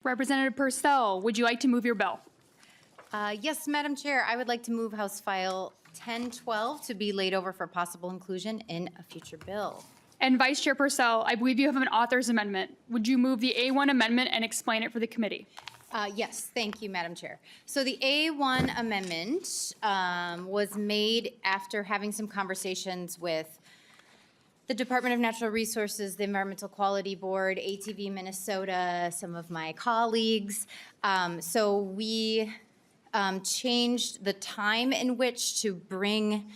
Representative Purcell, would you like to move your bill? Yes, Madam Chair, I would like to move House File 1012 to be laid over for possible inclusion in a future bill. And Vice Chair Purcell, I believe you have an author's amendment. Would you move the A1 amendment and explain it for the committee? Yes, thank you, Madam Chair. So the A1 amendment was made after having some conversations with the Department of Natural Resources, the Environmental Quality Board, ATV Minnesota, some of my colleagues. So we changed the time in which to bring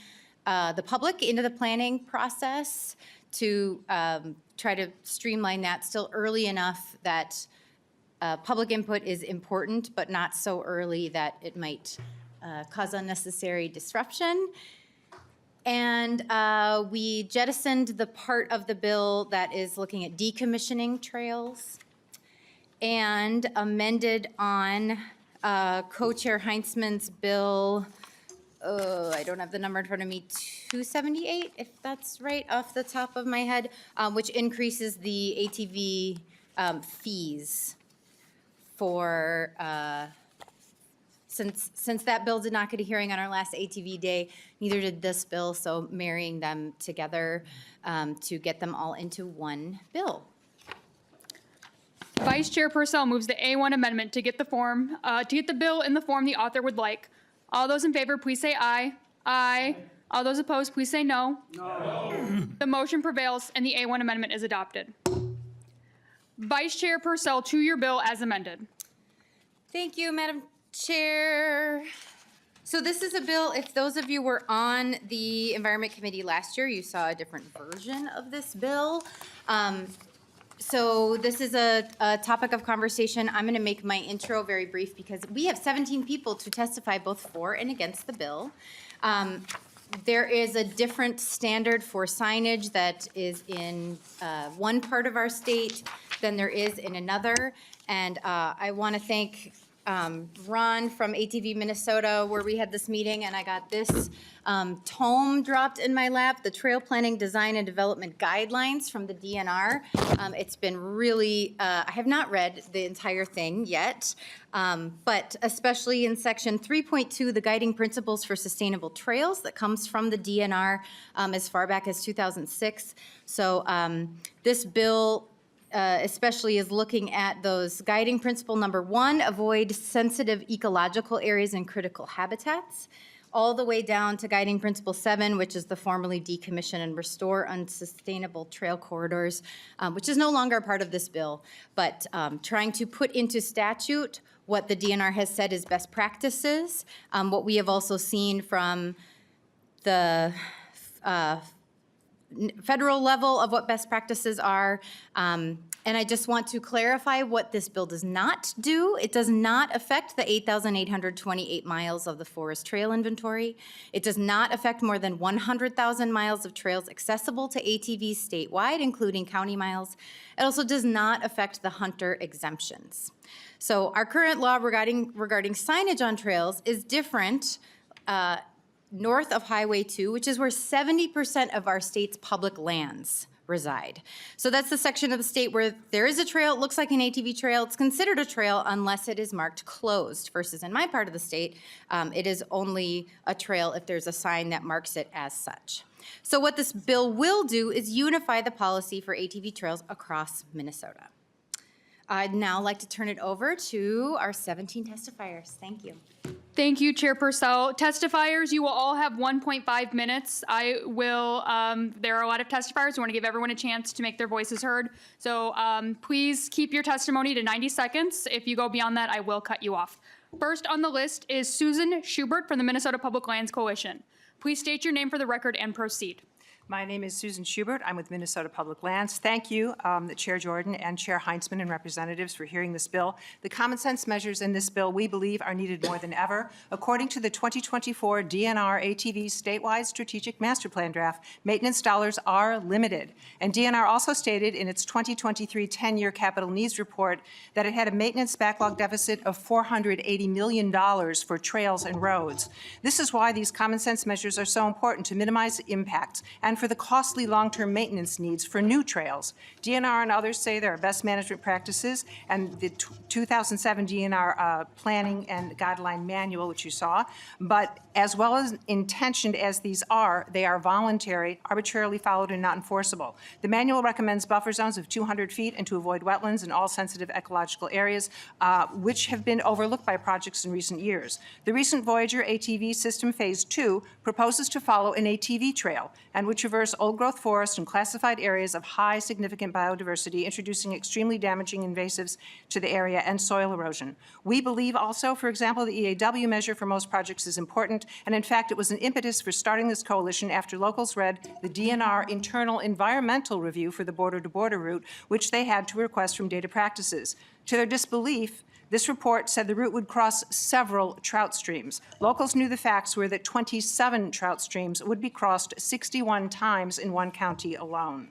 the public into the planning process to try to streamline that still early enough that public input is important, but not so early that it might cause unnecessary disruption. And we jettisoned the part of the bill that is looking at decommissioning trails and amended on Co-Chair Heinzman's bill, I don't have the number in front of me, 278, if that's right off the top of my head, which increases the ATV fees for, since that bill did not get a hearing on our last ATV day, neither did this bill, so marrying them together to get them all into one bill. Vice Chair Purcell moves the A1 amendment to get the bill in the form the author would like. All those in favor, please say aye. Aye. All those opposed, please say no. No. The motion prevails and the A1 amendment is adopted. Vice Chair Purcell, to your bill as amended. Thank you, Madam Chair. So this is a bill, if those of you were on the Environment Committee last year, you saw a different version of this bill. So this is a topic of conversation. I'm going to make my intro very brief because we have 17 people to testify both for and against the bill. There is a different standard for signage that is in one part of our state than there is in another. And I want to thank Ron from ATV Minnesota, where we had this meeting, and I got this tome dropped in my lap, the Trail Planning Design and Development Guidelines from the DNR. It's been really, I have not read the entire thing yet, but especially in section 3.2, the Guiding Principles for Sustainable Trails, that comes from the DNR as far back as 2006. So this bill especially is looking at those guiding principle number 1, avoid sensitive ecological areas and critical habitats, all the way down to guiding principle 7, which is the formally decommission and restore unsustainable trail corridors, which is no longer a part of this bill, but trying to put into statute what the DNR has said is best practices, what we have also seen from the federal level of what best practices are. And I just want to clarify what this bill does not do. It does not affect the 8,828 miles of the forest trail inventory. It does not affect more than 100,000 miles of trails accessible to ATVs statewide, including county miles. It also does not affect the hunter exemptions. So our current law regarding signage on trails is different north of Highway 2, which is where 70% of our state's public lands reside. So that's the section of the state where there is a trail, it looks like an ATV trail, it's considered a trail unless it is marked closed, versus in my part of the state, it is only a trail if there's a sign that marks it as such. So what this bill will do is unify the policy for ATV trails across Minnesota. I'd now like to turn it over to our 17 testifiers. Thank you. Thank you, Chair Purcell. Testifiers, you will all have 1.5 minutes. I will, there are a lot of testifiers. I want to give everyone a chance to make their voices heard. So please keep your testimony to 90 seconds. If you go beyond that, I will cut you off. First on the list is Susan Schubert from the Minnesota Public Lands Coalition. Please state your name for the record and proceed. My name is Susan Schubert. I'm with Minnesota Public Lands. Thank you, Chair Jordan and Chair Heinzman and representatives for hearing this bill. The common sense measures in this bill, we believe, are needed more than ever. According to the 2024 DNR ATV statewide strategic master plan draft, maintenance dollars are limited. And DNR also stated in its 2023 10-year capital needs report that it had a maintenance backlog deficit of $480 million for trails and roads. This is why these common sense measures are so important to minimize impacts and for the costly long-term maintenance needs for new trails. DNR and others say there are best management practices, and the 2007 DNR Planning and Guideline Manual, which you saw, but as well as intentioned as these are, they are voluntary, arbitrarily followed, and not enforceable. The manual recommends buffer zones of 200 feet and to avoid wetlands in all sensitive ecological areas, which have been overlooked by projects in recent years. The recent Voyager ATV System Phase 2 proposes to follow an ATV trail and would traverse old-growth forest and classified areas of high significant biodiversity, introducing extremely damaging invasives to the area and soil erosion. We believe also, for example, the EAW measure for most projects is important, and in fact, it was an impetus for starting this coalition after locals read the DNR internal environmental review for the border-to-border route, which they had to request from Data Practices. To their disbelief, this report said the route would cross several trout streams. Locals knew the facts were that 27 trout streams would be crossed 61 times in one county alone.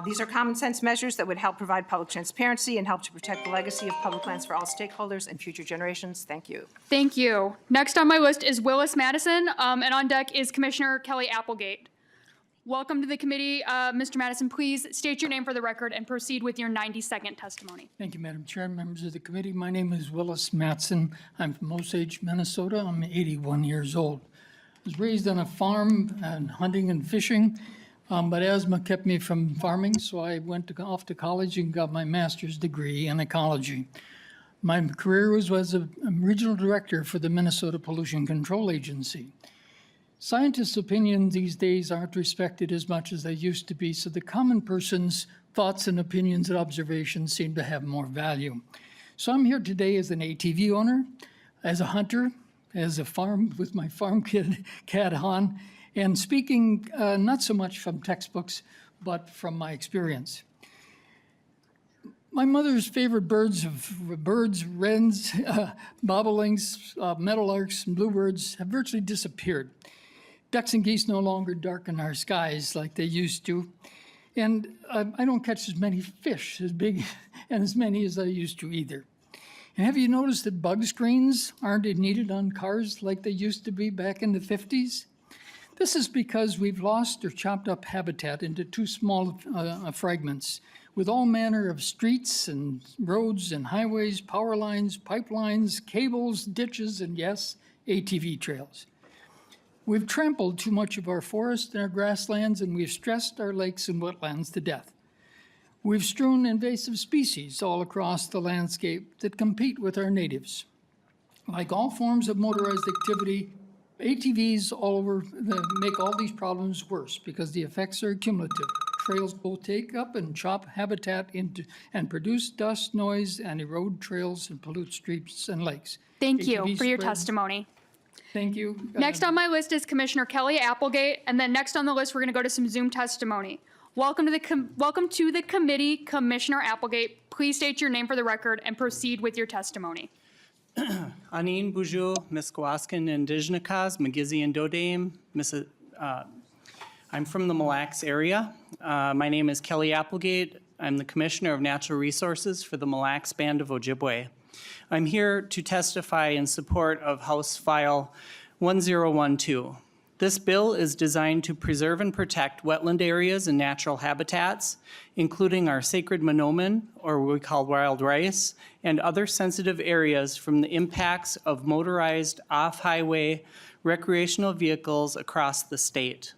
These are common sense measures that would help provide public transparency and help to protect the legacy of public lands for all stakeholders and future generations. Thank you. Thank you. Next on my list is Willis Madison, and on deck is Commissioner Kelly Applegate. Welcome to the committee. Mr. Madison, please state your name for the record and proceed with your 90-second testimony. Thank you, Madam Chair, members of the committee. My name is Willis Matson. I'm from Osage, Minnesota. I'm 81 years old. I was raised on a farm and hunting and fishing, but asthma kept me from farming, so I went off to college and got my master's degree in ecology. My career was as a regional director for the Minnesota Pollution Control Agency. Scientists' opinions these days aren't respected as much as they used to be, so the common person's thoughts and opinions and observations seem to have more value. So I'm here today as an ATV owner, as a hunter, as a farm with my farm kid, Cat Han, and speaking not so much from textbooks, but from my experience. My mother's favorite birds, wrens, bobolinks, meadowlarks, and bluebirds have virtually disappeared. Ducks and geese no longer darken our skies like they used to. And I don't catch as many fish as big and as many as I used to either. And have you noticed that bug screens aren't needed on cars like they used to be back in the 50s? This is because we've lost or chopped up habitat into too small fragments, with all manner of streets and roads and highways, power lines, pipelines, cables, ditches, and yes, ATV trails. We've trampled too much of our forests and our grasslands, and we've stressed our lakes and wetlands to death. We've strewn invasive species all across the landscape that compete with our natives. Like all forms of motorized activity, ATVs all over make all these problems worse because the effects are cumulative. Trails both take up and chop habitat into and produce dust, noise, and erode trails and pollute streets and lakes. Thank you ATV for your spread- testimony. Thank you. Next on my list is Commissioner Kelly Applegate, and then next on the list, we're going to go to some Zoom testimony. Welcome to the committee, Commissioner Applegate. Please state your name for the record and proceed with your testimony. Anin Buju, Miskowaskin, Indigenous, Magizi and Dodame. I'm from the Mille Lacs area. My name is Kelly Applegate. I'm the Commissioner of Natural Resources for the Mille Lacs Band of Ojibwe. I'm here to testify in support of House File 1012. This bill is designed to preserve and protect wetland areas and natural habitats, including our sacred monomen, or what we call wild rice, and other sensitive areas from the impacts of motorized off-highway recreational vehicles across the state.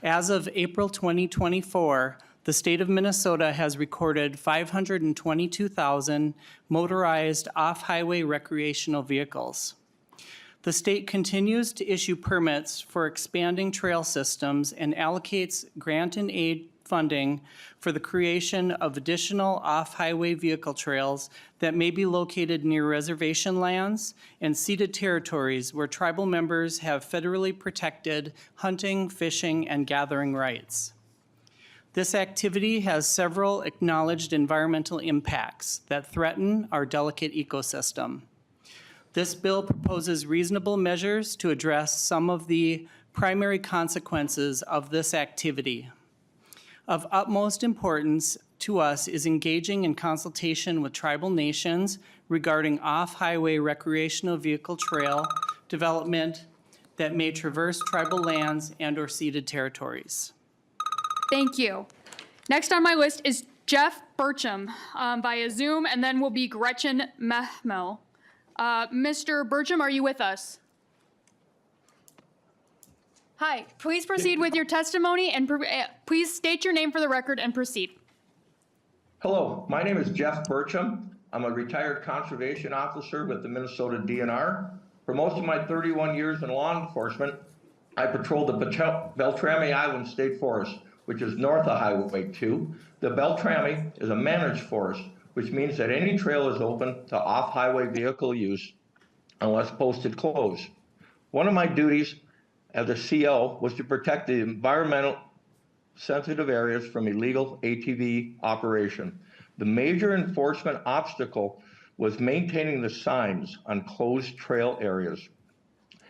As of April 2024, the state of Minnesota has recorded 522,000 motorized off-highway recreational vehicles. The state continues to issue permits for expanding trail systems and allocates grant and aid funding for the creation of additional off-highway vehicle trails that may be located near reservation lands and ceded territories where tribal members have federally protected hunting, fishing, and gathering rights. This activity has several acknowledged environmental impacts that threaten our delicate ecosystem. This bill proposes reasonable measures to address some of the primary consequences of this activity. Of utmost importance to us is engaging in consultation with tribal nations regarding off-highway recreational vehicle trail development, that may traverse tribal lands and/or ceded territories. Thank you. Next on my list is Jeff Burcham via Zoom, and then will be Gretchen Mehmel. Mr. Burcham, are you with us? Hi, please proceed with your testimony and please state your name for the record and proceed. Hello, my name is Jeff Burcham. I'm a retired conservation officer with the Minnesota DNR. For most of my 31 years in law enforcement, I patrolled the Beltrami Island State Forest, which is north of Highway 2. The Beltrami is a managed forest, which means that any trail is open to off-highway vehicle use unless posted closed. One of my duties as a CO was to protect the environmental sensitive areas from illegal ATV operation. The major enforcement obstacle was maintaining the signs on closed trail areas.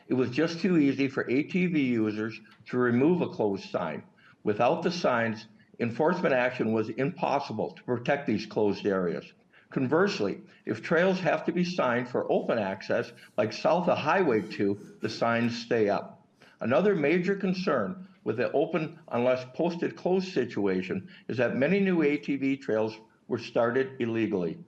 It was just too easy for ATV users to remove a closed sign. Without the signs, enforcement action was impossible to protect these closed areas. Conversely, if trails have to be signed for open access, like south of Highway 2, the signs stay up. Another major concern with the open unless posted closed situation is that many new ATV trails were started illegally.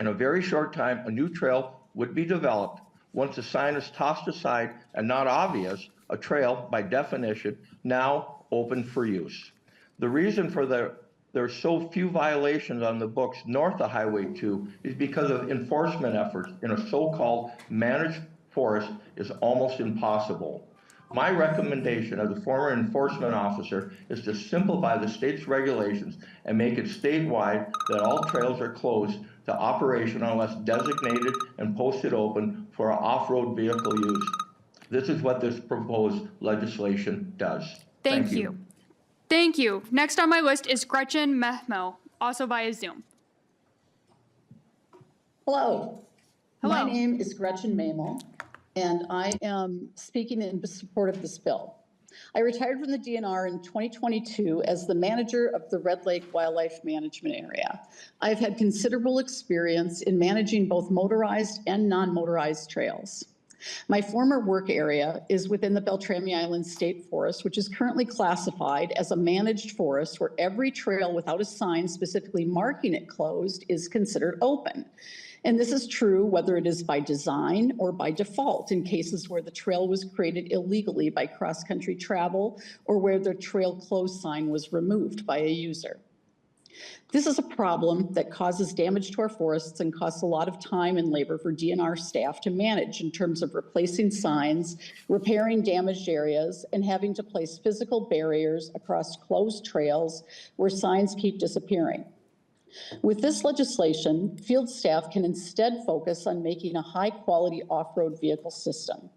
In a very short time, a new trail would be developed. Once a sign is tossed aside and not obvious, a trail, by definition, now open for use. The reason for there are so few violations on the books north of Highway 2 is because of enforcement efforts in a so-called managed forest is almost impossible. My recommendation as a former enforcement officer is to simplify the state's regulations and make it statewide that all trails are closed to operation unless designated and posted open for off-road vehicle use. This is what this proposed legislation does. Thank you. Thank you. Next on my list is Gretchen Mehmel, also via Zoom. Hello. Hello. My name is Gretchen Mamel, and I am speaking in support of this bill. I retired from the DNR in 2022 as the manager of the Red Lake Wildlife Management Area. I've had considerable experience in managing both motorized and non-motorized trails. My former work area is within the Beltrami Island State Forest, which is currently classified as a managed forest where every trail without a sign specifically marking it closed is considered open. And this is true whether it is by design or by default in cases where the trail was created illegally by cross-country travel or where the trail closed sign was removed by a user. This is a problem that causes damage to our forests and costs a lot of time and labor for DNR staff to manage in terms of replacing signs, repairing damaged areas, and having to place physical barriers across closed trails where signs keep disappearing. With this legislation, field staff can instead focus on making a high-quality off-road vehicle system.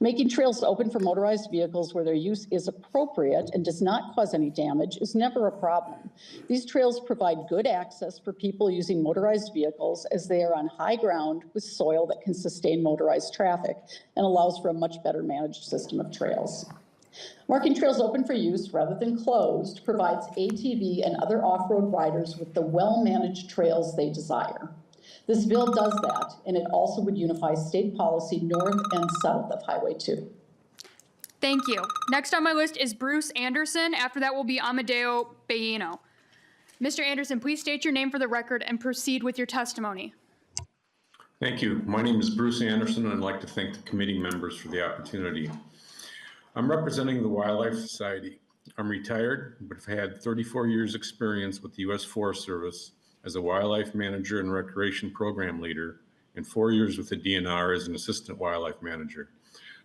Making trails open for motorized vehicles where their use is appropriate and does not cause any damage is never a problem. These trails provide good access for people using motorized vehicles as they are on high ground with soil that can sustain motorized traffic and allows for a much better managed system of trails. Marking trails open for use rather than closed provides ATV and other off-road riders with the well-managed trails they desire. This bill does that, and it also would unify state policy north and south of Highway 2. Thank you. Next on my list is Bruce Anderson. After that will be Amadeo Baino. Mr. Anderson, please state your name for the record and proceed with your testimony. Thank you. My name is Bruce Anderson, and I'd like to thank the committee members for the opportunity. I'm representing the Wildlife Society. I'm retired, but have had 34 years experience with the U.S. Forest Service as a wildlife manager and recreation program leader, and 4 years with the DNR as an assistant wildlife manager.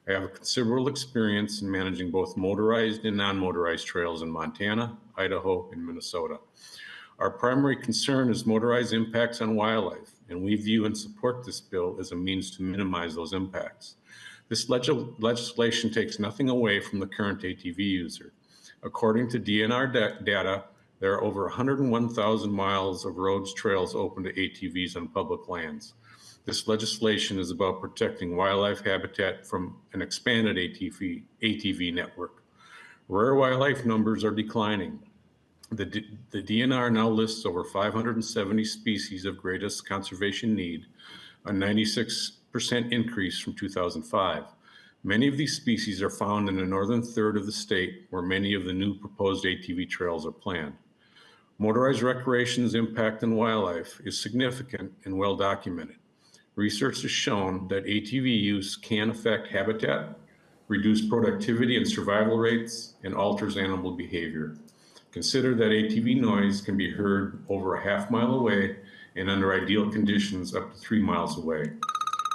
I have a considerable experience in managing both motorized and non-motorized trails in Montana, Idaho, and Minnesota. Our primary concern is motorized impacts on wildlife, and we view and support this bill as a means to minimize those impacts. This legislation takes nothing away from the current ATV user. According to DNR data, there are over 101,000 miles of roads, trails open to ATVs on public lands. This legislation is about protecting wildlife habitat from an expanded ATV network. Rare wildlife numbers are declining. The DNR now lists over 570 species of greatest conservation need, a 96% increase from 2005. Many of these species are found in the northern third of the state where many of the new proposed ATV trails are planned. Motorized recreation's impact on wildlife is significant and well documented. Research has shown that ATV use can affect habitat, reduce productivity and survival rates, and alters animal behavior. Consider that ATV noise can be heard over a half-mile away and under ideal conditions up to 3 miles away.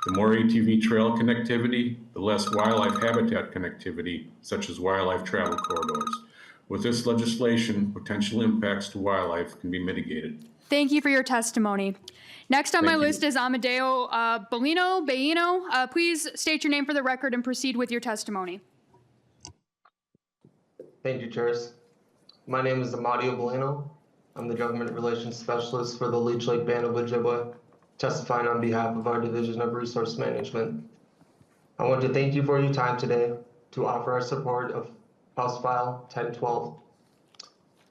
The more ATV trail connectivity, the less wildlife habitat connectivity, such as wildlife travel corridors. With this legislation, potential impacts to wildlife can be mitigated. Thank you for your testimony. Next on my list is Amadeo Baino. Please state your name for the record and proceed with your testimony. Thank you, Chairs. My name is Amadeo Bolino. I'm the Government Relations Specialist for the Leech Lake Band of Ojibwe, testifying on behalf of our Division of Resource Management. I want to thank you for your time today to offer our support of House File 1012.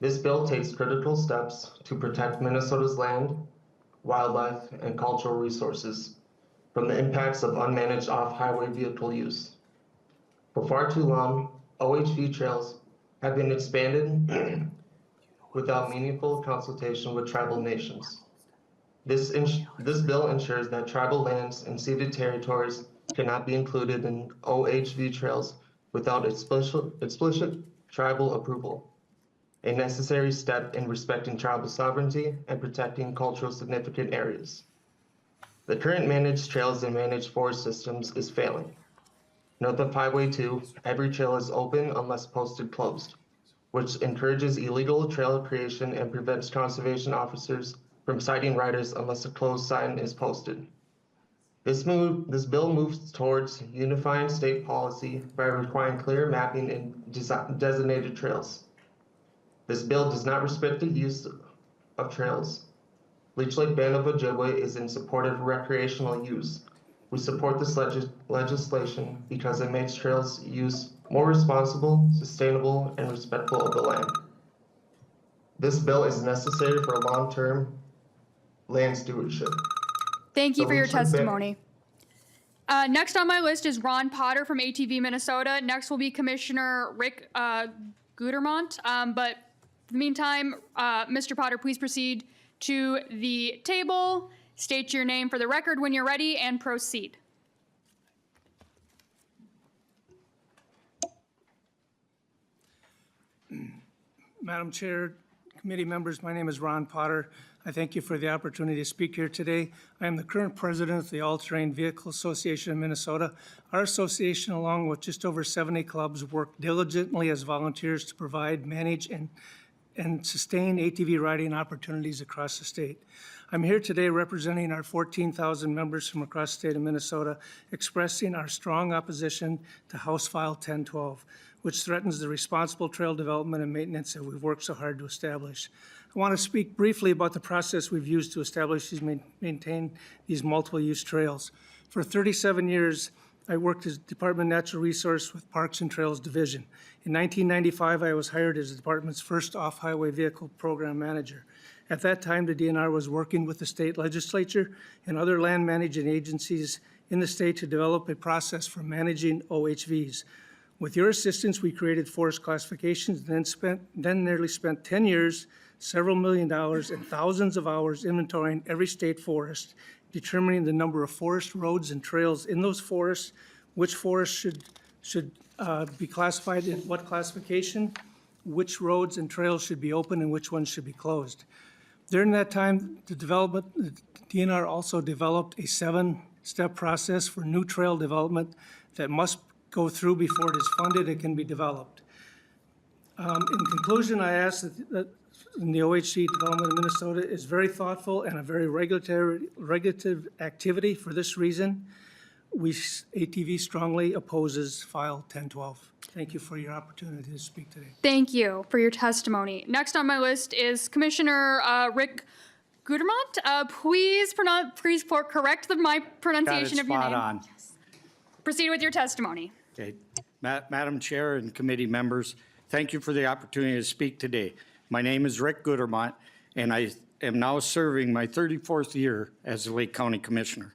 This bill takes critical steps to protect Minnesota's land, wildlife, and cultural resources from the impacts of unmanaged off-highway vehicle use. For far too long, OHV trails have been expanded without meaningful consultation with tribal nations. This bill ensures that tribal lands and ceded territories cannot be included in OHV trails without explicit tribal approval, a necessary step in respecting tribal sovereignty and protecting cultural significant areas. The current managed trails and managed forest systems is failing. Note that Highway 2, every trail is open unless posted closed, which encourages illegal trail creation and prevents conservation officers from citing riders unless a closed sign is posted. This bill moves towards unifying state policy by requiring clear mapping in designated trails. This bill does not restrict the use of trails. Leech Lake Band of Ojibwe is in support of recreational use. We support this legislation because it makes trails use more responsible, sustainable, and respectful of the land. This bill is necessary for long-term land stewardship. Thank you So for your Leech Lake testimony. Next on my list is Ron Potter from ATV Minnesota. Next will be Commissioner Rick Gudermont. But in the meantime, Mr. Potter, please proceed to the table. State your name for the record when you're ready and proceed. Madam Chair, committee members, my name is Ron Potter. I thank you for the opportunity to speak here today. I am the current president of the All-Terrain Vehicle Association of Minnesota. Our association, along with just over 70 clubs, work diligently as volunteers to provide, manage, and sustain ATV riding opportunities across the state. I'm here today representing our 14,000 members from across the state of Minnesota, expressing our strong opposition to House File 1012, which threatens the responsible trail development and maintenance that we've worked so hard to establish. I want to speak briefly about the process we've used to establish maintain these multiple-use trails. For 37 years, I worked as Department of Natural Resource with Parks and Trails Division. In 1995, I was hired as the department's first off-highway vehicle program manager. At that time, the DNR was working with the state legislature and other land managing agencies in the state to develop a process for managing OHVs. With your assistance, we created forest classifications, then nearly spent 10 years, several $1 million, and thousands of hours inventorying every state forest, determining the number of forest roads and trails in those forests, which forests should be classified in what classification, which roads and trails should be open and which ones should be closed. During that time, the DNR also developed a 7-step process for new trail development that must go through before it is funded and can be developed. In conclusion, I ask that the OHC development in Minnesota is very thoughtful and a very regulative activity. For this reason, ATV strongly opposes File 1012. Thank you for your opportunity to speak today. Thank you for your testimony. Next on my list is Commissioner Rick Gudermont. Please correct my pronunciation of your name. Spot on. Proceed with your testimony. Okay. Madam Chair and committee members, thank you for the opportunity to speak today. My name is Rick Gudermont, and I am now serving my 34th year as the Lake County Commissioner.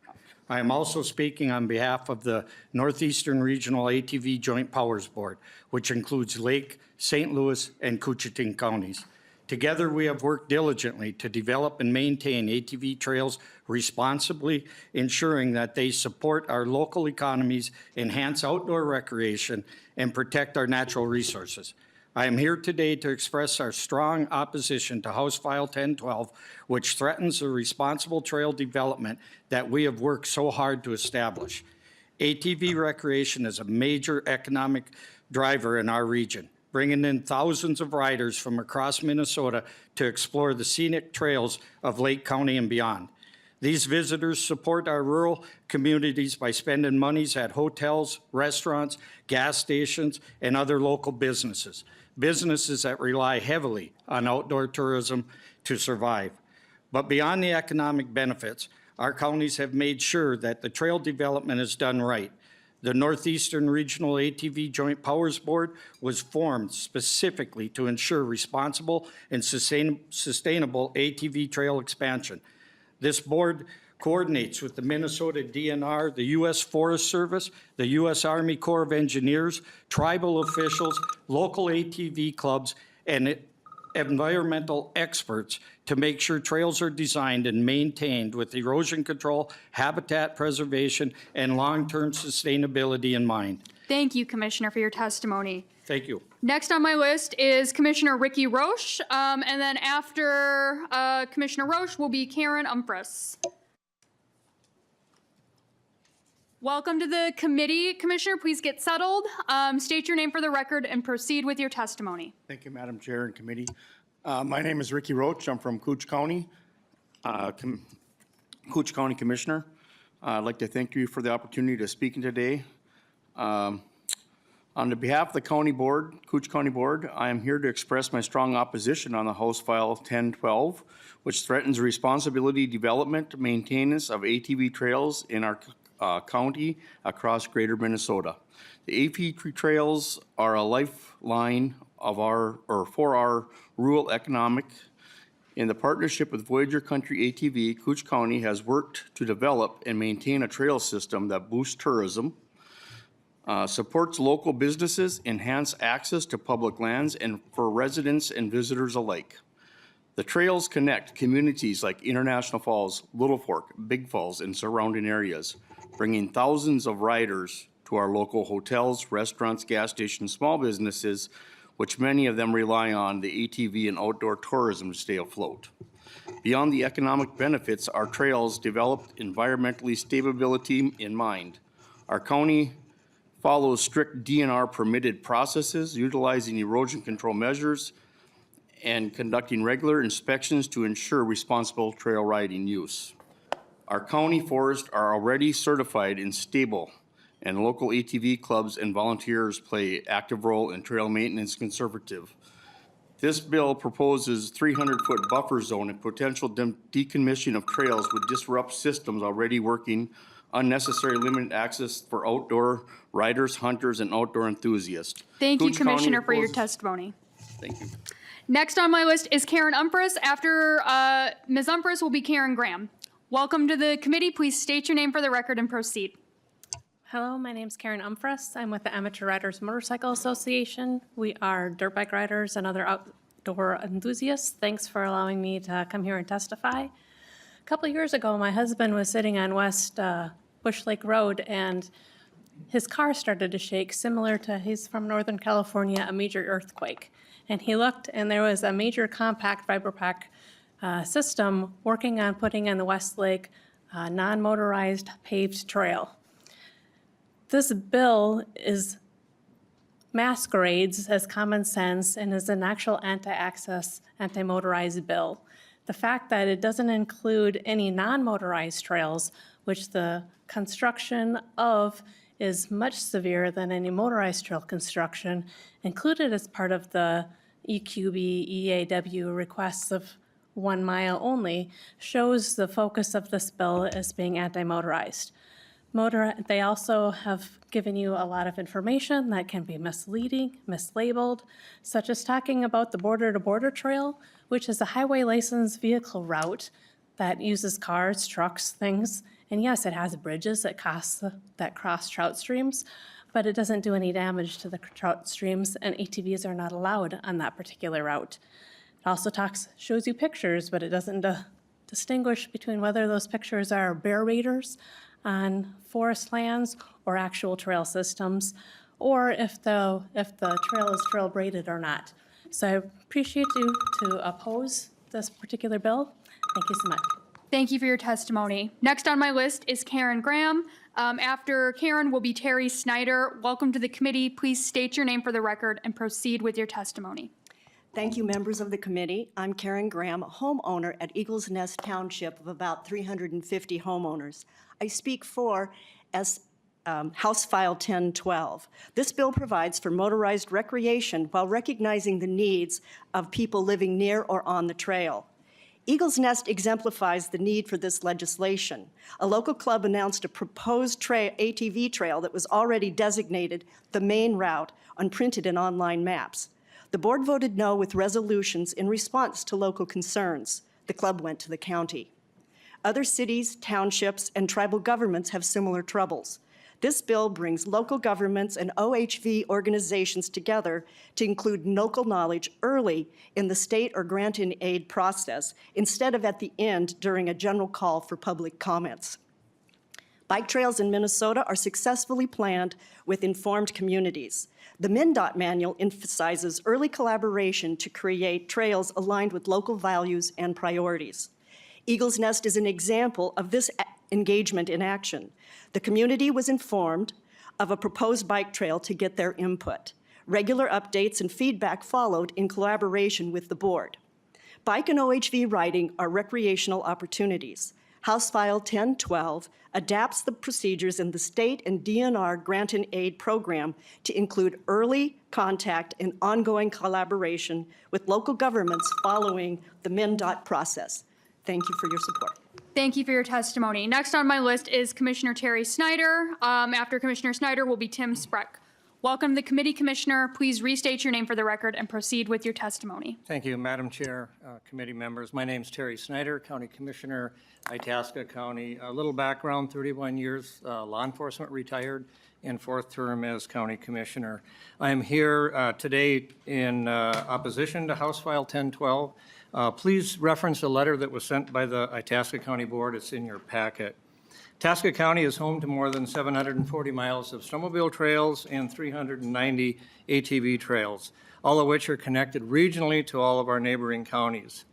I am also speaking on behalf of the Northeastern Regional ATV Joint Powers Board, which includes Lake, St. Louis, and Coochin counties. Together, we have worked diligently to develop and maintain ATV trails responsibly, ensuring that they support our local economies, enhance outdoor recreation, and protect our natural resources. I am here today to express our strong opposition to House File 1012, which threatens the responsible trail development that we have worked so hard to establish. ATV recreation is a major economic driver in our region, bringing in thousands of riders from across Minnesota to explore the scenic trails of Lake County and beyond. These visitors support our rural communities by spending monies at hotels, restaurants, gas stations, and other local businesses that rely heavily on outdoor tourism to survive. But beyond the economic benefits, our counties have made sure that the trail development is done right. The Northeastern Regional ATV Joint Powers Board was formed specifically to ensure responsible and sustainable ATV trail expansion. This board coordinates with the Minnesota DNR, the U.S. Forest Service, the U.S. Army Corps of Engineers, tribal officials, local ATV clubs, and environmental experts to make sure trails are designed and maintained with erosion control, habitat preservation, and long-term sustainability in mind. Thank you, Commissioner, for your testimony. Thank you. Next on my list is Commissioner Ricky Roche, and then after Commissioner Roche will be Karen Umphris. Welcome to the committee. Commissioner, please get settled. State your name for the record and proceed with your testimony. Thank you, Madam Chair and committee. My name is Ricky Roach. I'm from Cooch County, Cooch County Commissioner. I'd like to thank you for the opportunity to speak today. On behalf of the County Board, Cooch County Board, I am here to express my strong opposition on the House File 1012, which threatens responsibility development, maintenance of ATV trails in our county across greater Minnesota. The ATV trails are a lifeline of for our rural economic. In the partnership with Voyager Country ATV, Cooch County has worked to develop and maintain a trail system that boosts tourism, supports local businesses, enhance access to public lands, and for residents and visitors alike. The trails connect communities like International Falls, Little Fork, Big Falls, and surrounding areas, bringing thousands of riders to our local hotels, restaurants, gas stations, small businesses, which many of them rely on the ATV and outdoor tourism to stay afloat. Beyond the economic benefits, our trails developed environmentally stability in mind. Our county follows strict DNR permitted processes, utilizing erosion control measures and conducting regular inspections to ensure responsible trail riding use. Our county forests are already certified and stable, and local ATV clubs and volunteers play active role in trail maintenance conservative. This bill proposes 300-foot buffer zone and potential decommissioning of trails would disrupt systems already working, unnecessary limited access for outdoor riders, hunters, and outdoor enthusiasts. Thank you, Cooch County Commissioner, for your opposes- testimony. Thank you. Next on my list is Karen Umphris. After Ms. Umphris will be Karen Graham. Welcome to the committee. Please state your name for the record and proceed. Hello, my name's Karen Umphris. I'm with the Amateur Riders Motorcycle Association. We are dirt bike riders and other outdoor enthusiasts. Thanks for allowing me to come here and testify. A couple years ago, my husband was sitting on West Bush Lake Road and his car started to shake, similar to, he's from Northern California, a major earthquake. And he looked and there was a major compact vibropack system working on putting in the West Lake non-motorized paved trail. This bill masquerades as common sense and is an actual anti-access, anti-motorized bill. The fact that it doesn't include any non-motorized trails, which the construction of is much severe than any motorized trail construction, included as part of the EQB EAW requests of 1 mile only, shows the focus of this bill as being anti-motorized. They also have given you a lot of information that can be misleading, mislabeled, such as talking about the border-to-border trail, which is a highway licensed vehicle route that uses cars, trucks, things. And yes, it has bridges that cross trout streams, but it doesn't do any damage to the trout streams, and ATVs are not allowed on that particular route. It also shows you pictures, but it doesn't distinguish between whether those pictures are bear raiders on forest lands or actual trail systems, or if the trail is trail braided or not. So I appreciate you to oppose this particular bill. Thank you so much. Thank you for your testimony. Next on my list is Karen Graham. After Karen will be Terry Snyder. Welcome to the committee. Please state your name for the record and proceed with your testimony. Thank you, members of the committee. I'm Karen Graham, a homeowner at Eagles Nest Township of about 350 homeowners. I speak for House File 1012. This bill provides for motorized recreation while recognizing the needs of people living near or on the trail. Eagles Nest exemplifies the need for this legislation. A local club announced a proposed ATV trail that was already designated the main route on printed and online maps. The board voted no with resolutions in response to local concerns. The club went to the county. Other cities, townships, and tribal governments have similar troubles. This bill brings local governments and OHV organizations together to include local knowledge early in the state or grant-in aid process instead of at the end during a general call for public comments. Bike trails in Minnesota are successfully planned with informed communities. The MnDOT manual emphasizes early collaboration to create trails aligned with local values and priorities. Eagles Nest is an example of this engagement in action. The community was informed of a proposed bike trail to get their input. Regular updates and feedback followed in collaboration with the board. Bike and OHV riding are recreational opportunities. House File 1012 adapts the procedures in the state and DNR grant and aid program to include early contact and ongoing collaboration with local governments following the MnDOT process. Thank you for your support. Thank you for your testimony. Next on my list is Commissioner Terry Snyder. After Commissioner Snyder will be Tim Spreck. Welcome to the committee, Commissioner. Please restate your name for the record and proceed with your testimony. Thank you, Madam Chair, committee members. My name's Terry Snyder, County Commissioner, Itasca County. A little background, 31 years law enforcement, retired, and fourth term as County Commissioner. I am here today in opposition to House File 1012. Please reference a letter that was sent by the Itasca County Board. It's in your packet. Itasca County is home to more than 740 miles of snowmobile trails and 390 ATV trails, all of which are connected regionally to all of our neighboring counties.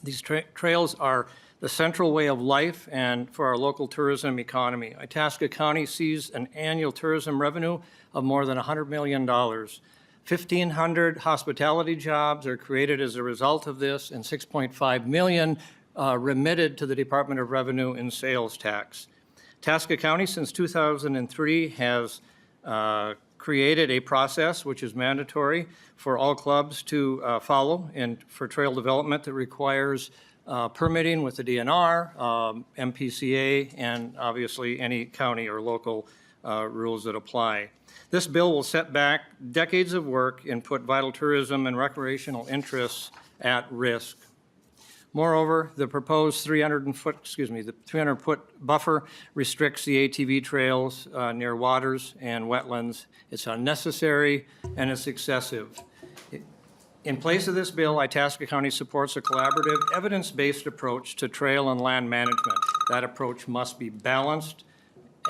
These trails are the central way of life and for our local tourism economy. Itasca County sees an annual tourism revenue of more than $100 million. 1,500 hospitality jobs are created as a result of this, and $6.5 million remitted to the Department of Revenue in sales tax. Itasca County, since 2003, has created a process which is mandatory for all clubs to follow and for trail development that requires permitting with the DNR, MPCA, and obviously any county or local rules that apply. This bill will set back decades of work and put vital tourism and recreational interests at risk. Moreover, the proposed 300-foot buffer restricts the ATV trails near waters and wetlands. It's unnecessary and it's excessive. In place of this bill, Itasca County supports a collaborative, evidence-based approach to trail and land management. That approach must be balanced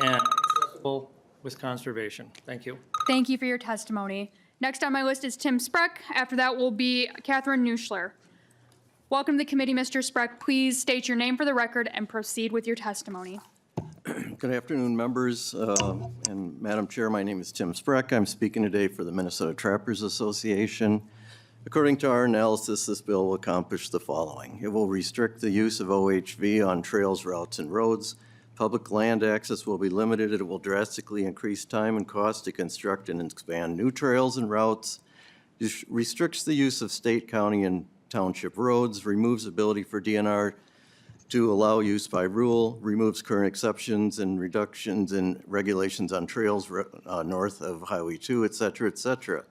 and accessible with conservation. Thank you. Thank you for your testimony. Next on my list is Tim Spreck. After that will be Catherine Neuschler. Welcome to the committee, Mr. Spreck. Please state your name for the record and proceed with your testimony. Good afternoon, members. And Madam Chair, my name is Tim Spreck. I'm speaking today for the Minnesota Trappers Association. According to our analysis, this bill will accomplish the following. It will restrict the use of OHV on trails, routes, and roads. Public land access will be limited. It will drastically increase time and cost to construct and expand new trails and routes. It restricts the use of state, county, and township roads, removes ability for DNR to allow use by rule, removes current exceptions and reductions in regulations on trails north of Highway 2, et cetera, et cetera.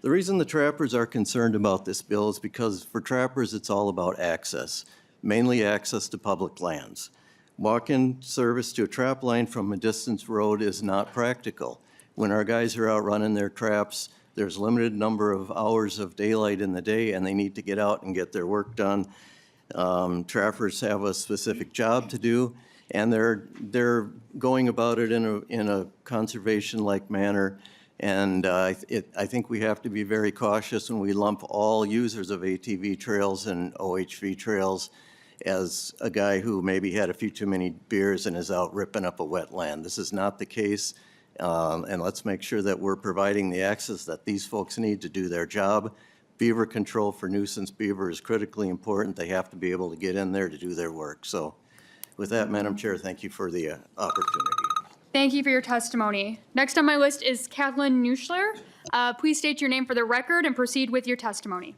The reason the trappers are concerned about this bill is because for trappers, it's all about access. mainly access to public lands. Walk-in service to a trap line from a distance road is not practical. When our guys are out running their traps, there's limited number of hours of daylight in the day, and they need to get out and get their work done. Trappers have a specific job to do, and they're going about it in a conservation-like manner. And I think we have to be very cautious when we lump all users of ATV trails and OHV trails as a guy who maybe had a few too many beers and is out ripping up a wetland. This is not the case. And let's make sure that we're providing the access that these folks need to do their job. Beaver control for nuisance beaver is critically important. They have to be able to get in there to do their work. So with that, Madam Chair, thank you for the opportunity. Thank you for your testimony. Next on my list is Kathleen Neuschler. Please state your name for the record and proceed with your testimony.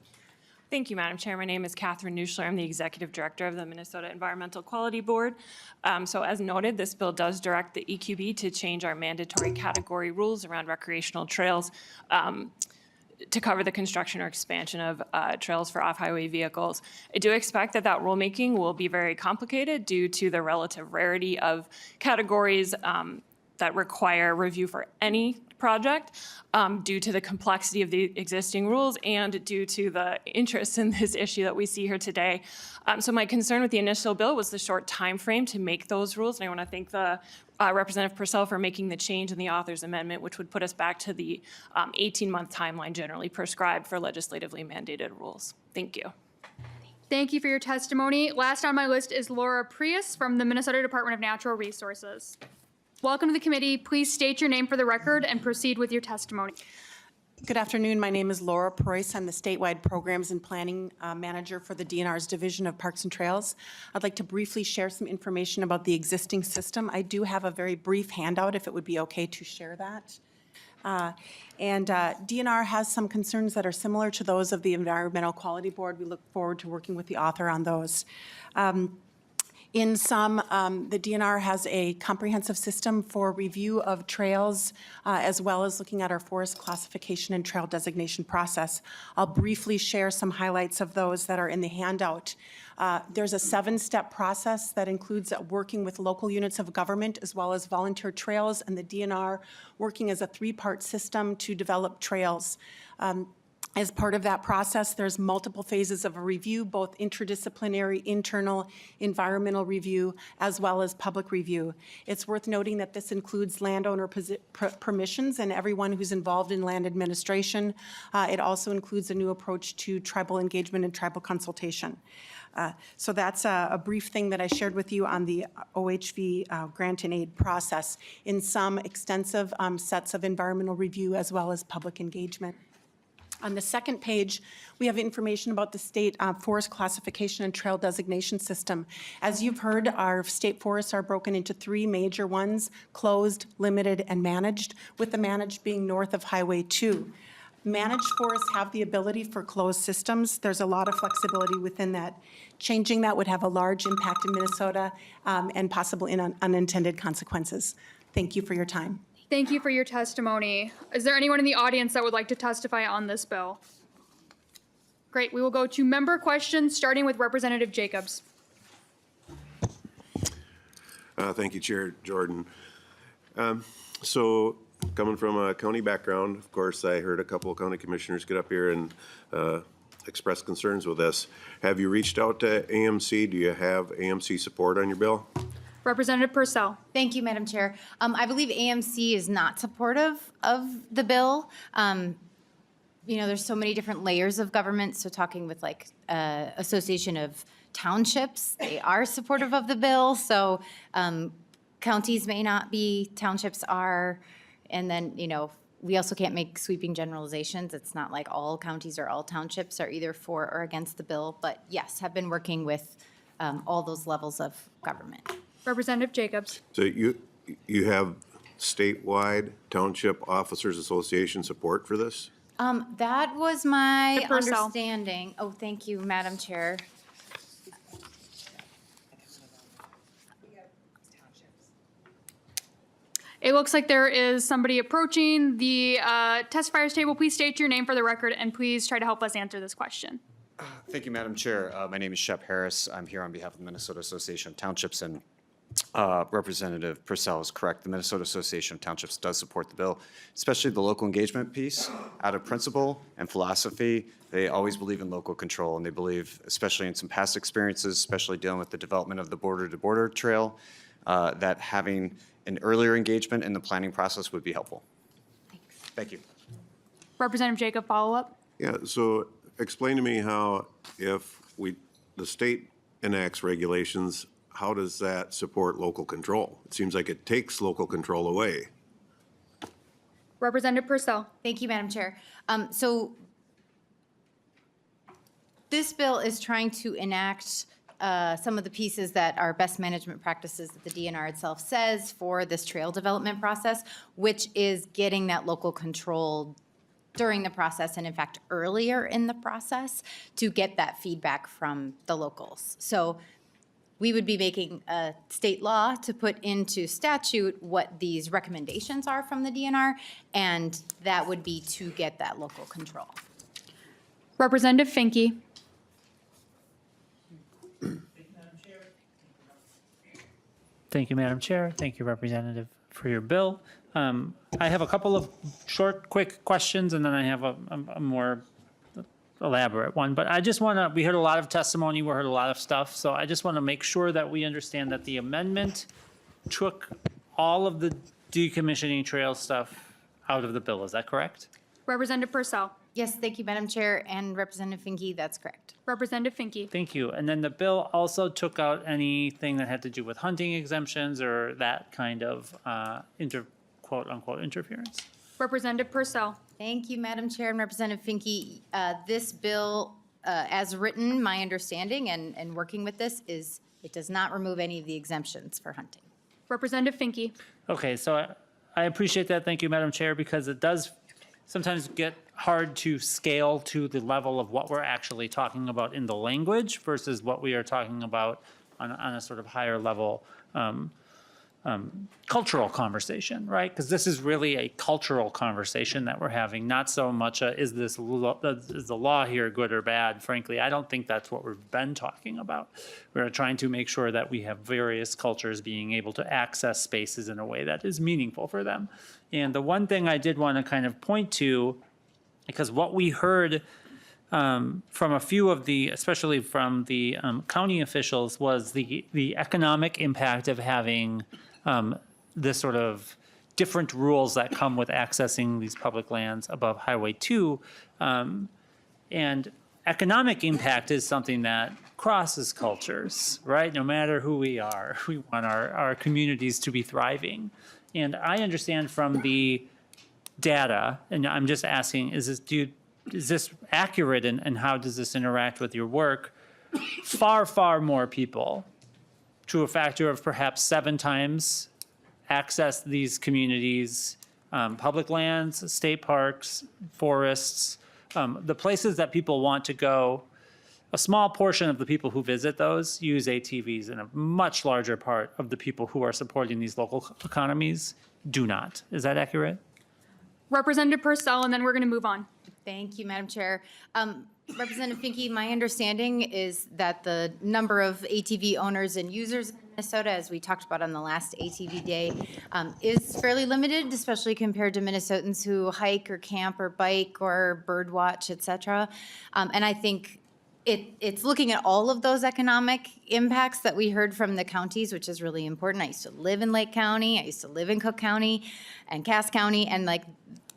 Thank you, Madam Chair. My name is Catherine Neuschler. I'm the Executive Director of the Minnesota Environmental Quality Board. So as noted, this bill does direct the EQB to change our mandatory category rules around recreational trails to cover the construction or expansion of trails for off-highway vehicles. I do expect that rulemaking will be very complicated due to the relative rarity of categories that require review for any project due to the complexity of the existing rules and due to the interest in this issue that we see here today. So my concern with the initial bill was the short time frame to make those rules, and I want to thank the Representative Purcell for making the change in the author's amendment, which would put us back to the 18-month timeline generally prescribed for legislatively mandated rules. Thank you. Thank you for your testimony. Last on my list is Laura Prius from the Minnesota Department of Natural Resources. Welcome to the committee. Please state your name for the record and proceed with your testimony. Good afternoon. My name is Laura Preuss. I'm the statewide programs and planning manager for the DNR's Division of Parks and Trails. I'd like to briefly share some information about the existing system. I do have a very brief handout if it would be okay to share that. DNR has some concerns that are similar to those of the Environmental Quality Board. We look forward to working with the author on those. In sum, the DNR has a comprehensive system for review of trails, as well as looking at our forest classification and trail designation process. I'll briefly share some highlights of those that are in the handout. There's a 7-step process that includes working with local units of government as well as volunteer trails, and the DNR working as a 3-part system to develop trails. As part of that process, there's multiple phases of a review, both interdisciplinary, internal, environmental review, as well as public review. It's worth noting that this includes landowner permissions and everyone who's involved in land administration. It also includes a new approach to tribal engagement and tribal consultation. So that's a brief thing that I shared with you on the OHV grant and aid process. In some extensive sets of environmental review as well as public engagement. On the second page, we have information about the state forest classification and trail designation system. As you've heard, our state forests are broken into 3 major ones: closed, limited, and managed, with the managed being north of Highway 2. Managed forests have the ability for closed systems. There's a lot of flexibility within that. Changing that would have a large impact in Minnesota and possible unintended consequences. Thank you for your time. Thank you for your testimony. Is there anyone in the audience that would like to testify on this bill? Great, we will go to member questions, starting with Representative Jacobs. Thank you, Chair Jordan. So coming from a county background, of course, I heard a couple of county commissioners get up here and express concerns with this. Have you reached out to AMC? Do you have AMC support on your bill? Representative Purcell. Thank you, Madam Chair. I believe AMC is not supportive of the bill. You know, there's so many different layers of government, so talking with like Association of Townships, they are supportive of the bill, so counties may not be, townships are, and then, you know, we also can't make sweeping generalizations. It's not like all counties or all townships are either for or against the bill, but yes, have been working with all those levels of government. Representative Jacobs. So you have statewide Township Officers Association support for this? That was my Purcell. understanding. Oh, thank you, Madam Chair. It looks like there is somebody approaching the testifiers table. Please state your name for the record and please try to help us answer this question. Thank you, Madam Chair. My name is Shep Harris. I'm here on behalf of the Minnesota Association of Townships, and Representative Purcell is correct. The Minnesota Association of Townships does support the bill, especially the local engagement piece. Out of principle and philosophy, they always believe in local control, and they believe, especially in some past experiences, especially dealing with the development of the border-to-border trail, that having an earlier engagement in the planning process would be helpful. Thank you. Representative Jacob, follow-up. Yeah, so explain to me how if the state enacts regulations, how does that support local control? It seems like it takes local control away. Representative Purcell. Thank you, Madam Chair. So this bill is trying to enact some of the pieces that are best management practices that the DNR itself says for this trail development process, which is getting that local control during the process and in fact earlier in the process to get that feedback from the locals. So we would be making a state law to put into statute what these recommendations are from the DNR, and that would be to get that local control. Representative Finke. Thank you, Madam Chair. Thank you, Representative, for your bill. I have a couple of short, quick questions, and then I have a more elaborate one. But I just want to, we heard a lot of testimony, we heard a lot of stuff, so I just want to make sure that we understand that the amendment took all of the decommissioning trail stuff out of the bill. Is that correct? Representative Purcell. Yes, thank you, Madam Chair, and Representative Finke, that's correct. Representative Finke. Thank you. And then the bill also took out anything that had to do with hunting exemptions or that kind of quote-unquote interference. Representative Purcell. Thank you, Madam Chair and Representative Finke. This bill, as written, my understanding and working with this is it does not remove any of the exemptions for hunting. Representative Finke. Okay, so I appreciate that. Thank you, Madam Chair, because it does sometimes get hard to scale to the level of what we're actually talking about in the language versus what we are talking about on a sort of higher level cultural conversation, right? Because this is really a cultural conversation that we're having, not so much is the law here good or bad? Frankly, I don't think that's what we've been talking about. We're trying to make sure that we have various cultures being able to access spaces in a way that is meaningful for them. And the one thing I did want to kind of point to, because what we heard from a few of the, especially from the county officials, was the economic impact of having this sort of different rules that come with accessing these public lands above Highway 2. And economic impact is something that crosses cultures, right? No matter who we are, we want our communities to be thriving. And I understand from the data, and I'm just asking, is this accurate, and how does this interact with your work? Far, far more people, to a factor of perhaps 7 times, access these communities, public lands, state parks, forests, the places that people want to go. A small portion of the people who visit those use ATVs, and a much larger part of the people who are supporting these local economies do not. Is that accurate? Representative Purcell, and then we're going to move on. Thank you, Madam Chair. Representative Finke, my understanding is that the number of ATV owners and users in Minnesota, as we talked about on the last ATV day, is fairly limited, especially compared to Minnesotans who hike or camp or bike or bird watch, et cetera. And I think it's looking at all of those economic impacts that we heard from the counties, which is really important. I used to live in Lake County. I used to live in Cook County and Cass County, and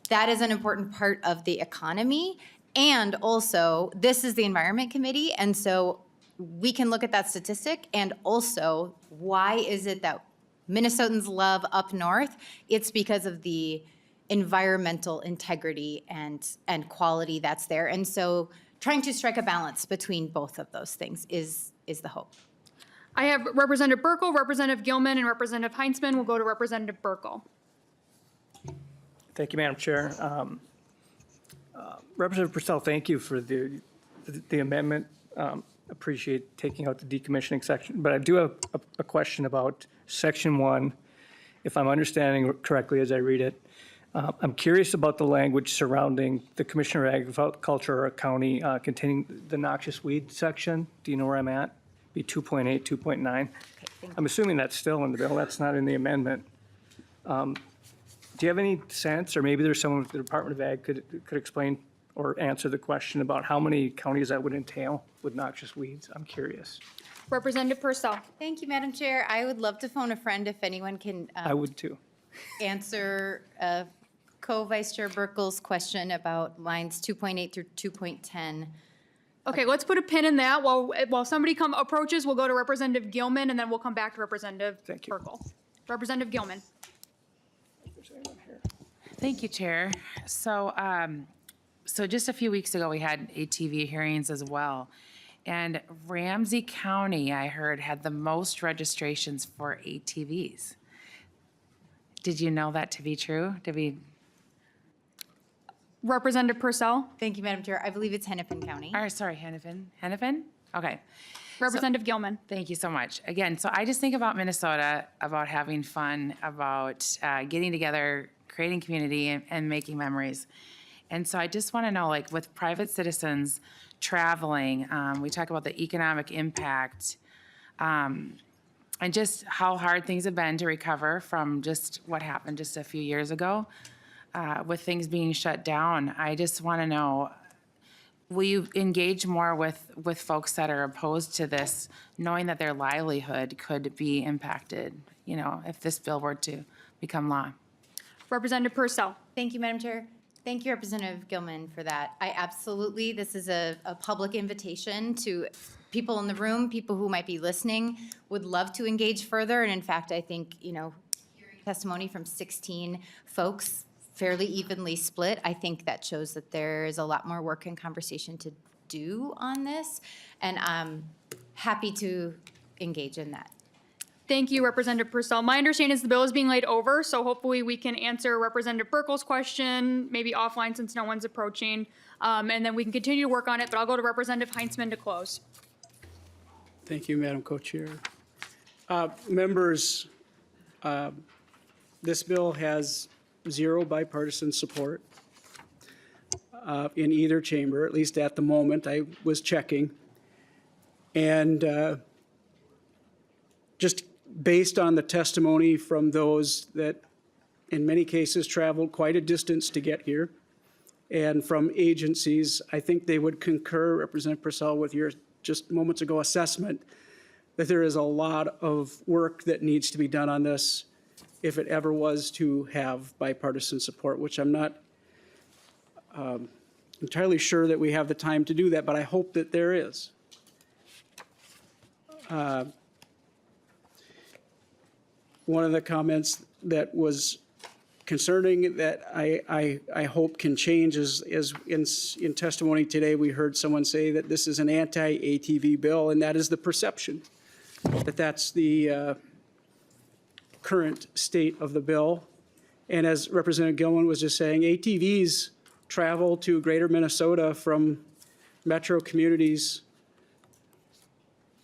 that is an important part of the economy. And also, this is the Environment Committee, and so we can look at that statistic. And also, why is it that Minnesotans love up north? It's because of the environmental integrity and quality that's there. And so trying to strike a balance between both of those things is the hope. I have Representative Burkle, Representative Gilman, and Representative Heinzman. We'll go to Representative Burkle. Thank you, Madam Chair. Representative Purcell, thank you for the amendment. Appreciate taking out the decommissioning section, but I do have a question about Section 1. If I'm understanding correctly as I read it, I'm curious about the language surrounding the Commissioner of Agriculture or a county containing the noxious weed section. Do you know where I'm at? Be 2.8, 2.9. I'm assuming that's still in the bill. That's not in the amendment. Do you have any sense, or maybe there's someone with the Department of Ag could explain or answer the question about how many counties that would entail with noxious weeds? I'm curious. Representative Purcell. Thank you, Madam Chair. I would love to phone a friend if anyone can I would too. answer Co-Vice Chair Burkle's question about lines 2.8 through 2.10. Okay, let's put a pin in that. While somebody approaches, we'll go to Representative Gilman, and then we'll come back to Representative Burkle. Representative Gilman. Thank you, Chair. So just a few weeks ago, we had ATV hearings as well. And Ramsey County, I heard, had the most registrations for ATVs. Did you know that to be true? Representative Purcell. Thank you, Madam Chair. I believe it's Hennepin County. Or, sorry, Hennepin? Hennepin? Okay. Representative Gilman. Thank you so much. Again, so I just think about Minnesota, about having fun, about getting together, creating community, and making memories. And so I just want to know, like, with private citizens traveling, we talk about the economic impact, and just how hard things have been to recover from just what happened just a few years ago with things being shut down. I just want to know, will you engage more with folks that are opposed to this, knowing that their livelihood could be impacted, you know, if this bill were to become law? Representative Purcell. Thank you, Madam Chair. Thank you, Representative Gilman, for that. This is a public invitation to people in the room, people who might be listening, would love to engage further. And in fact, I think, hearing testimony from 16 folks, fairly evenly split, I think that shows that there is a lot more work and conversation to do on this. And I'm happy to engage in that. Thank you, Representative Purcell. My understanding is the bill is being laid over, so hopefully we can answer Representative Burkle's question, maybe offline since no one's approaching, and then we can continue to work on it, but I'll go to Representative Heinzman to close. Thank you, Madam Co-Chair. Members, this bill has zero bipartisan support in either chamber, at least at the moment. I was checking. And just based on the testimony from those that in many cases traveled quite a distance to get here, and from agencies, I think they would concur, Representative Purcell, with your just moments ago assessment that there is a lot of work that needs to be done on this if it ever was to have bipartisan support, which I'm not entirely sure that we have the time to do that, but I hope that there is. One of the comments that was concerning that I hope can change is in testimony today, we heard someone say that this is an anti-ATV bill, and that is the perception, that that's the current state of the bill. And as Representative Gilman was just saying, ATVs travel to greater Minnesota from metro communities,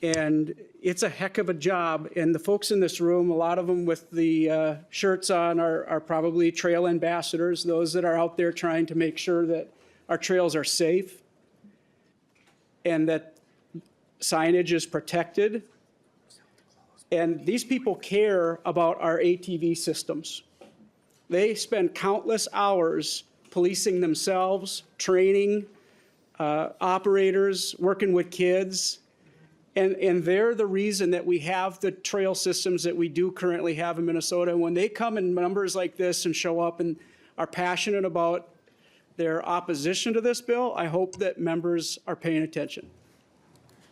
and it's a heck of a job. And the folks in this room, a lot of them with the shirts on are probably trail ambassadors, those that are out there trying to make sure that our trails are safe and that signage is protected. And these people care about our ATV systems. They spend countless hours policing themselves, training operators, working with kids. And they're the reason that we have the trail systems that we do currently have in Minnesota. When they come in numbers like this and show up and are passionate about their opposition to this bill, I hope that members are paying attention.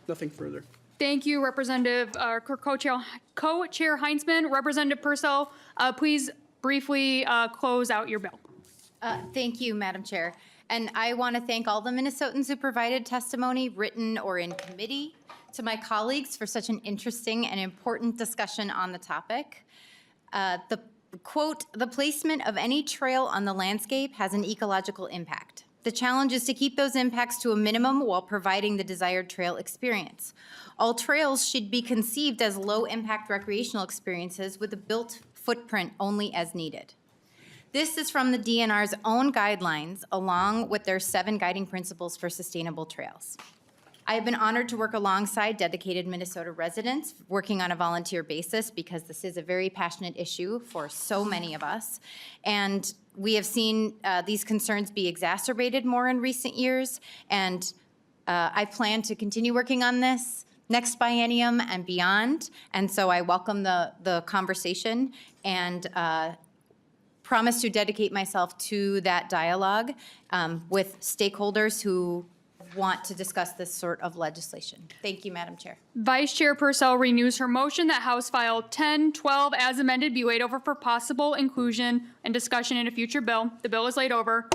Nothing further. Thank you, Representative Co-Chair Heinzman. Representative Purcell, please briefly close out your bill. Thank you, Madam Chair. And I want to thank all the Minnesotans who provided testimony, written or in committee, to my colleagues for such an interesting and important discussion on the topic. The quote, "The placement of any trail on the landscape has an ecological impact. The challenge is to keep those impacts to a minimum while providing the desired trail experience. All trails should be conceived as low-impact recreational experiences with a built footprint only as needed." This is from the DNR's own guidelines, along with their 7 guiding principles for sustainable trails. I have been honored to work alongside dedicated Minnesota residents, working on a volunteer basis, because this is a very passionate issue for so many of us. And we have seen these concerns be exacerbated more in recent years, and I plan to continue working on this next biennium and beyond. And so I welcome the conversation and promise to dedicate myself to that dialogue with stakeholders who want to discuss this sort of legislation. Thank you, Madam Chair. Vice Chair Purcell renews her motion that House File 1012 as amended be laid over for possible inclusion and discussion in a future bill. The bill is laid over.